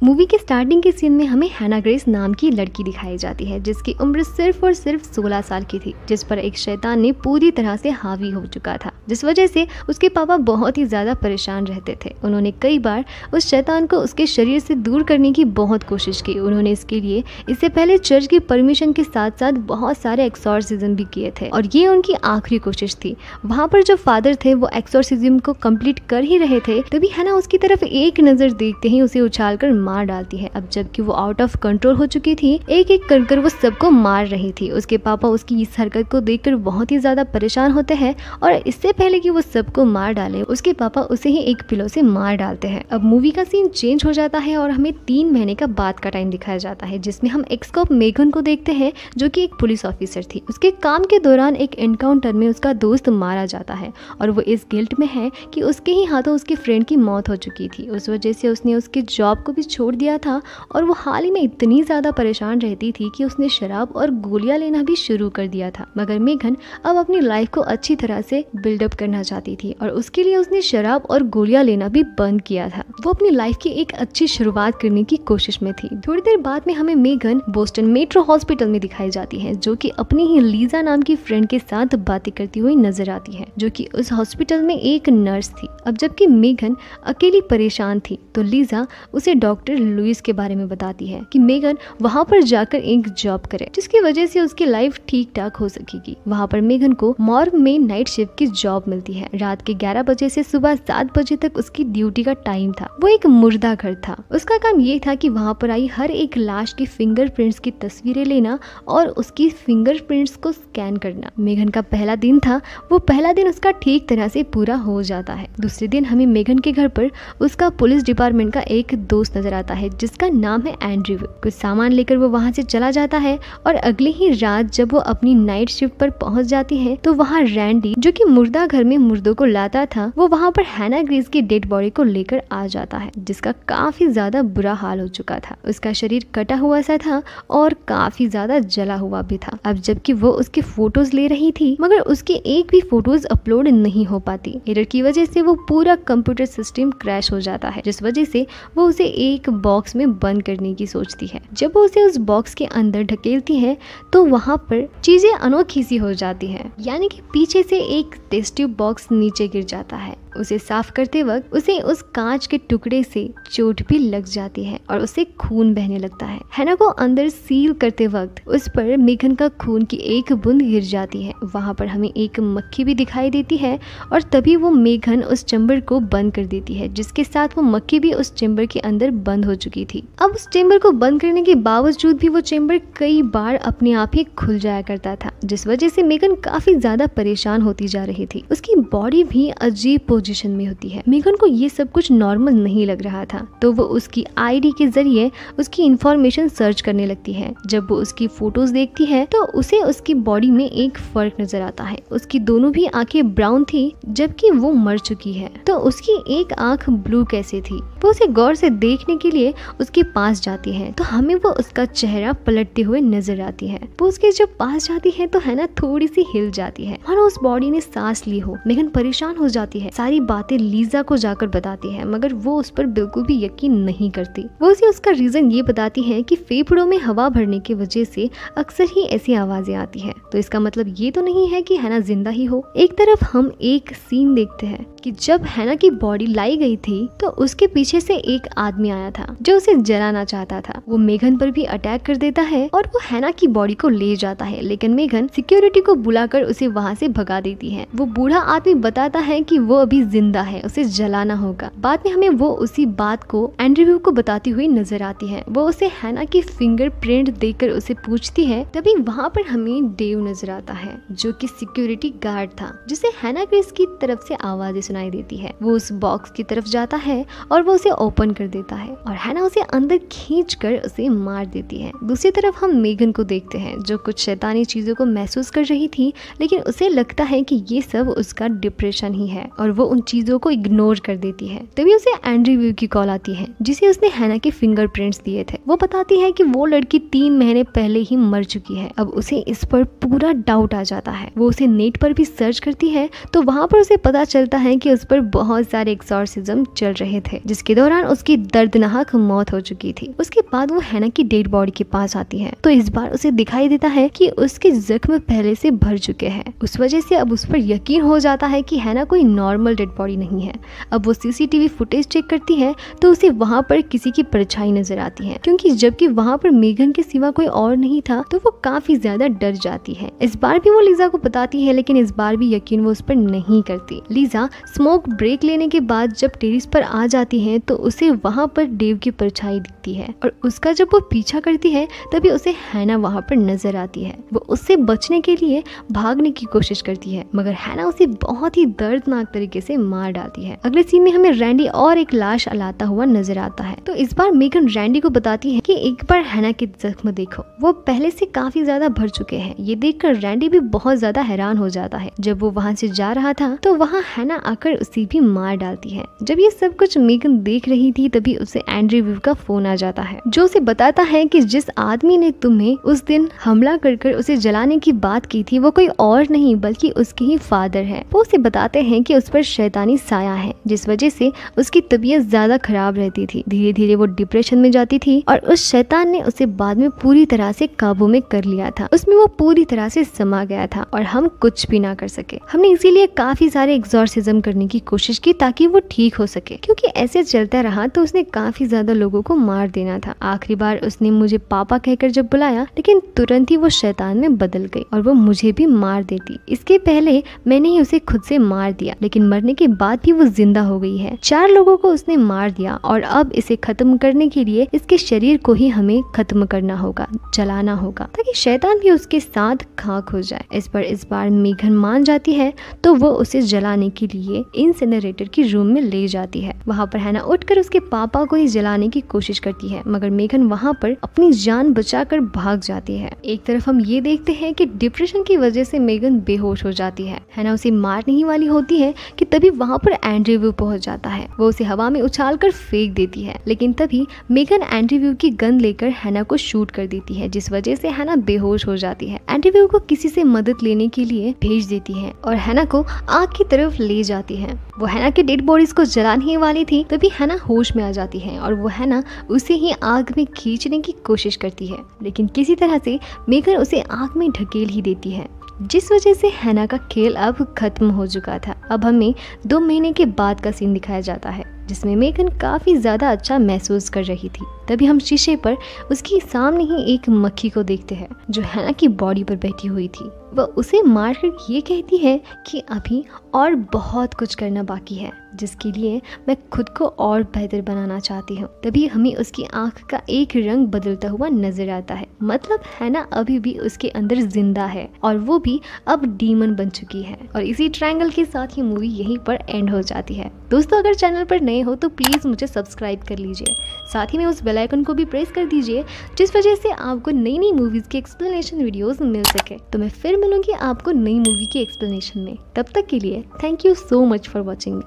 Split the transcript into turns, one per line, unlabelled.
Movie के starting के scene में हमें हैना ग्रेस नाम की लड़की दिखाई जाती है जिसकी उम्र सिर्फ और सिर्फ 16 साल की थी, जिस पर एक शैतान ने पूरी तरह से हावी हो चुका था, जिस वजह से उसके पापा बहुत ही ज्यादा परेशान रहते थे। उन्होंने कई बार उस शैतान को उसके शरीर से दूर करने की बहुत कोशिश की। उन्होंने इसके लिए इससे पहले चर्च की परमिशन के साथ साथ बहुत सारे एक्सॉर्सिज्म भी किए थे और ये उनकी आखिरी कोशिश थी। वहाँ पर जो फादर थे वो एक्सॉर्सिज्म को कंप्लीट कर ही रहे थे, तभी हैना उसकी तरफ एक नजर देखते ही उसे उछालकर मार डालती है। अब जबकि वो आउट ऑफ कंट्रोल हो चुकी थी, एक एक कर वो सबको मार रही थी। उसके पापा उसकी इस हरकत को देखकर बहुत ही ज्यादा परेशान होते हैं और इससे पहले कि वो सबको मार डाले, उसके पापा उसे ही एक पिलो से मार डालते हैं। अब मूवी का सीन चेंज हो जाता है और हमें 3 महीने का बाद का टाइम दिखाया जाता है, जिसमें हम एक्स कॉप मेगन को देखते हैं जो कि एक पुलिस ऑफिसर थी। उसके काम के दौरान एक एनकाउंटर में उसका दोस्त मारा जाता है और वो इस गिल्ट में है कि उसके ही हाथों उसके फ्रेंड की मौत हो चुकी थी। उस वजह से उसने उसके जॉब को भी छोड़ दिया था और वो हाल ही में इतनी ज्यादा परेशान रहती थी कि उसने शराब और गोलियां लेना भी शुरू कर दिया था। मगर मेगन अब अपनी लाइफ को अच्छी तरह से बिल्डअप करना चाहती थी और उसके लिए उसने शराब और गोलियां लेना भी बंद किया था। वो अपनी लाइफ की एक अच्छी शुरुआत करने की कोशिश में थी। थोड़ी देर बाद में हमें मेगन बोस्टन मेट्रो हॉस्पिटल में दिखाई जाती है, जो कि अपनी ही लीजा नाम की फ्रेंड के साथ बातें करती हुई नजर आती है, जो कि उस हॉस्पिटल में एक नर्स थी। अब जबकि मेगन अकेली परेशान थी तो लीजा उसे डॉक्टर लुइस के बारे में बताती है कि मेगन वहाँ पर जाकर एक जॉब करे, जिसकी वजह से उसकी लाइफ ठीक ठाक हो सकेगी। वहाँ पर मेगन को मॉर्ग में नाइट शिफ्ट की जॉब मिलती है। रात के 11 बजे से सुबह 7 बजे तक उसकी ड्यूटी का टाइम था। वो एक मुर्दा घर था। उसका काम ये था कि वहाँ पर आई हर एक लाश की फिंगरप्रिंट्स की तस्वीरें लेना और उसकी फिंगरप्रिंट्स को स्कैन करना। मेगन का पहला दिन था, वो पहला दिन उसका ठीक तरह से पूरा हो जाता है। दूसरे दिन हमें मेगन के घर पर उसका पुलिस डिपार्टमेंट का एक दोस्त नजर आता है जिसका नाम है एंड्रयू। कुछ सामान लेकर वो वहाँ से चला जाता है और अगली ही रात जब वो अपनी नाइट शिफ्ट पर पहुंच जाती है तो वहाँ रैंडी, जो कि मुर्दा घर में मुर्दों को लाता था, वो वहाँ पर हैना ग्रेस की डेड बॉडी को लेकर आ जाता है, जिसका काफी ज्यादा बुरा हाल हो चुका था। उसका शरीर कटा हुआ सा था और काफी ज्यादा जला हुआ भी था। अब जबकि वो उसकी फोटोज ले रही थी मगर उसकी एक भी फोटोज अपलोड नहीं हो पाती। एरर की वजह से वो पूरा कंप्यूटर सिस्टम क्रैश हो जाता है, जिस वजह से वो उसे एक बॉक्स में बंद करने की सोचती है। जब वो उसे उस बॉक्स के अंदर ढकेलती है तो वहाँ पर चीजें अनोखी सी हो जाती है, यानी कि पीछे से एक टेस्ट ट्यूब बॉक्स नीचे गिर जाता है। उसे साफ करते वक्त उसे उस कांच के टुकड़े से चोट भी लग जाती है और उसे खून बहने लगता है। हैना को अंदर सील करते वक्त उस पर मेगन का खून की एक बूंद गिर जाती है। वहाँ पर हमें एक मक्खी भी दिखाई देती है और तभी वो मेगन उस चैम्बर को बंद कर देती है, जिसके साथ वो मक्खी भी उस चैम्बर के अंदर बंद हो चुकी थी। अब उस चैम्बर को बंद करने के बावजूद भी वो चैम्बर कई बार अपने आप ही खुल जाया करता था, जिस वजह से मेगन काफी ज्यादा परेशान होती जा रही थी। उसकी बॉडी भी अजीब पोजीशन में होती है। मेगन को ये सब कुछ नॉर्मल नहीं लग रहा था, तो वो उसकी आईडी के जरिए उसकी इंफॉर्मेशन सर्च करने लगती है। जब वो उसकी फोटोज देखती है तो उसे उसकी बॉडी में एक फर्क नजर आता है। उसकी दोनों भी आंखें ब्राउन थी जबकि वो मर चुकी है, तो उसकी एक आंख ब्लू कैसे थी। वो उसे गौर से देखने के लिए उसके पास जाती है तो हमें वो उसका चेहरा पलटते हुए नजर आती है। वो उसके जब पास जाती है तो हैना थोड़ी सी हिल जाती है, मानो उस बॉडी ने सांस ली हो। मेगन परेशान हो जाती है, सारी बातें लीजा को जाकर बताती है, मगर वो उस पर बिल्कुल भी यकीन नहीं करती। वो उसे उसका रीजन ये बताती है कि फेफड़ों में हवा भरने की वजह से अक्सर ही ऐसी आवाजें आती है, तो इसका मतलब ये तो नहीं है कि हैना जिंदा ही हो। एक तरफ हम एक सीन देखते हैं कि जब हैना की बॉडी लाई गई थी तो उसके पीछे से एक आदमी आया था जो उसे जलाना चाहता था। वो मेगन पर भी अटैक कर देता है और वो हैना की बॉडी को ले जाता है, लेकिन मेगन सिक्योरिटी को बुलाकर उसे वहाँ से भगा देती है। वो बूढ़ा आदमी बताता है कि वो अभी जिंदा है, उसे जलाना होगा। बाद में हमें वो उसी बात को एंड्रयू को बताती हुई नजर आती है। वो उसे हैना की फिंगरप्रिंट देखकर उसे पूछती है। तभी वहाँ पर हमें डेव नजर आता है जो कि सिक्योरिटी गार्ड था, जिसे हैना ग्रेस की तरफ से आवाजें सुनाई देती है। वो उस बॉक्स की तरफ जाता है और वो उसे ओपन कर देता है और हैना उसे अंदर खींचकर उसे मार देती है। दूसरी तरफ हम मेगन को देखते हैं जो कुछ शैतानी चीजों को महसूस कर रही थी, लेकिन उसे लगता है कि ये सब उसका डिप्रेशन ही है और वो उन चीजों को इग्नोर कर देती है। तभी उसे एंड्रयू की कॉल आती है जिसे उसने हैना के फिंगरप्रिंट्स दिए थे। वो बताती है कि वो लड़की 3 महीने पहले ही मर चुकी है। अब उसे इस पर पूरा डाउट आ जाता है। वो उसे नेट पर भी सर्च करती है तो वहाँ पर उसे पता चलता है कि उस पर बहुत सारे एक्सॉर्सिज्म चल रहे थे, जिसके दौरान उसकी दर्दनाक नाहक मौत हो चुकी थी। उसके बाद वो हैना की डेड बॉडी के पास आती है तो इस बार उसे दिखाई देता है कि उसके जख्म पहले से भर चुके हैं। उस वजह से अब उस पर यकीन हो जाता है कि हैना कोई नॉर्मल डेड बॉडी नहीं है। अब वो सीसीटीवी फुटेज चेक करती है तो उसे वहाँ पर किसी की परछाई नजर आती है, क्योंकि जबकि वहाँ पर मेगन के सिवा कोई और नहीं था तो वो काफी ज्यादा डर जाती है। इस बार भी वो लीजा को बताती है, लेकिन इस बार भी यकीन वो उस पर नहीं करती। लीजा स्मोक ब्रेक लेने के बाद जब टेरिस पर आ जाती है तो उसे वहाँ पर डेव की परछाई दिखती है और उसका जब वो पीछा करती है तभी उसे हैना वहाँ पर नजर आती है। वो उससे बचने के लिए भागने की कोशिश करती है, मगर हैना उसे बहुत ही दर्दनाक तरीके से मार डालती है। अगले सीन में हमें रैंडी और एक लाश लाता हुआ नजर आता है तो इस बार मेगन रैंडी को बताती है कि एक बार हैना के जख्म देखो, वो पहले से काफी ज्यादा भर चुके हैं। ये देखकर रैंडी भी बहुत ज्यादा हैरान हो जाता है। जब वो वहाँ से जा रहा था तो वहाँ हैना आकर उसे भी मार डालती है। जब ये सब कुछ मेगन देख रही थी तभी उसे एंड्रयू का फोन आ जाता है जो उसे बताता है कि जिस आदमी ने तुम्हें उस दिन हमला कर उसे जलाने की बात की थी वो कोई और नहीं बल्कि उसके ही फादर है। वो उसे बताते हैं कि उस पर शैतानी साया है जिस वजह से उसकी तबीयत ज्यादा खराब रहती थी। धीरे धीरे वो डिप्रेशन में जाती थी और उस शैतान ने उसे बाद में पूरी तरह से काबू में कर लिया था। उसमें वो पूरी तरह से समा गया था और हम कुछ भी ना कर सके। हमने इसीलिए काफी सारे एग्जॉर्सिज्म करने की कोशिश की ताकि वो ठीक हो सके, क्योंकि ऐसे चलता रहा तो उसने काफी ज्यादा लोगों को मार देना था। आखिरी बार उसने मुझे पापा कहकर जब बुलाया लेकिन तुरंत ही वो शैतान में बदल गई और वो मुझे भी मार देती। इसके पहले मैंने ही उसे खुद से मार दिया, लेकिन मरने के बाद भी वो जिंदा हो गई है। 4 लोगों को उसने मार दिया और अब इसे खत्म करने के लिए इसके शरीर को ही हमें खत्म करना होगा, जलाना होगा, ताकि शैतान भी उसके साथ खाक हो जाए। इस बार मेगन मान जाती है तो वो उसे जलाने के लिए इंसिनरेटर की रूम में ले जाती है। वहाँ पर हैना उठकर उसके पापा को ही जलाने की कोशिश करती है, मगर मेगन वहाँ पर अपनी जान बचाकर भाग जाती है। एक तरफ हम ये देखते हैं कि डिप्रेशन की वजह से मेगन बेहोश हो जाती है। हैना उसे मारने ही वाली होती है कि तभी वहाँ पर एंड्रयू पहुंच जाता है। वो उसे हवा में उछालकर फेंक देती है, लेकिन तभी मेगन एंड्रयू की गन लेकर हैना को शूट कर देती है, जिस वजह से हैना बेहोश हो जाती है। एंड्रयू को किसी से मदद लेने के लिए भेज देती है और हैना को आग की तरफ ले जाती है। वो हैना के डेड बॉडीज को जलाने ही वाली थी तभी हैना होश में आ जाती है और वो हैना उसे ही आग में खींचने की कोशिश करती है, लेकिन किसी तरह से मेगन उसे आग में ढकेल ही देती है, जिस वजह से हैना का खेल अब खत्म हो चुका था। अब हमें 2 महीने के बाद का सीन दिखाया जाता है जिसमें मेगन काफी ज्यादा अच्छा महसूस कर रही थी। तभी हम शीशे पर उसके सामने ही एक मक्खी को देखते हैं जो हैना की बॉडी पर बैठी हुई थी। वह उसे मारकर ये कहती है कि अभी और बहुत कुछ करना बाकी है, जिसके लिए मैं खुद को और बेहतर बनाना चाहती हूँ। तभी हमें उसकी आंख का एक रंग बदलता हुआ नजर आता है, मतलब हैना अभी भी उसके अंदर जिंदा है और वो भी अब डीमन बन चुकी है। और इसी ट्रायंगल के साथ ये मूवी यहीं पर एंड हो जाती है। दोस्तों, अगर चैनल पर नए हो तो प्लीज मुझे सब्सक्राइब कर लीजिए, साथ ही में उस बेल आइकन को भी प्रेस कर दीजिए जिस वजह से आपको नई नई मूवीज की एक्सप्लेनेशन वीडियोस मिल सके। तो मैं फिर मिलूंगी आपको नई मूवी की एक्सप्लेनेशन में। तब तक के लिए thank you so much for watching.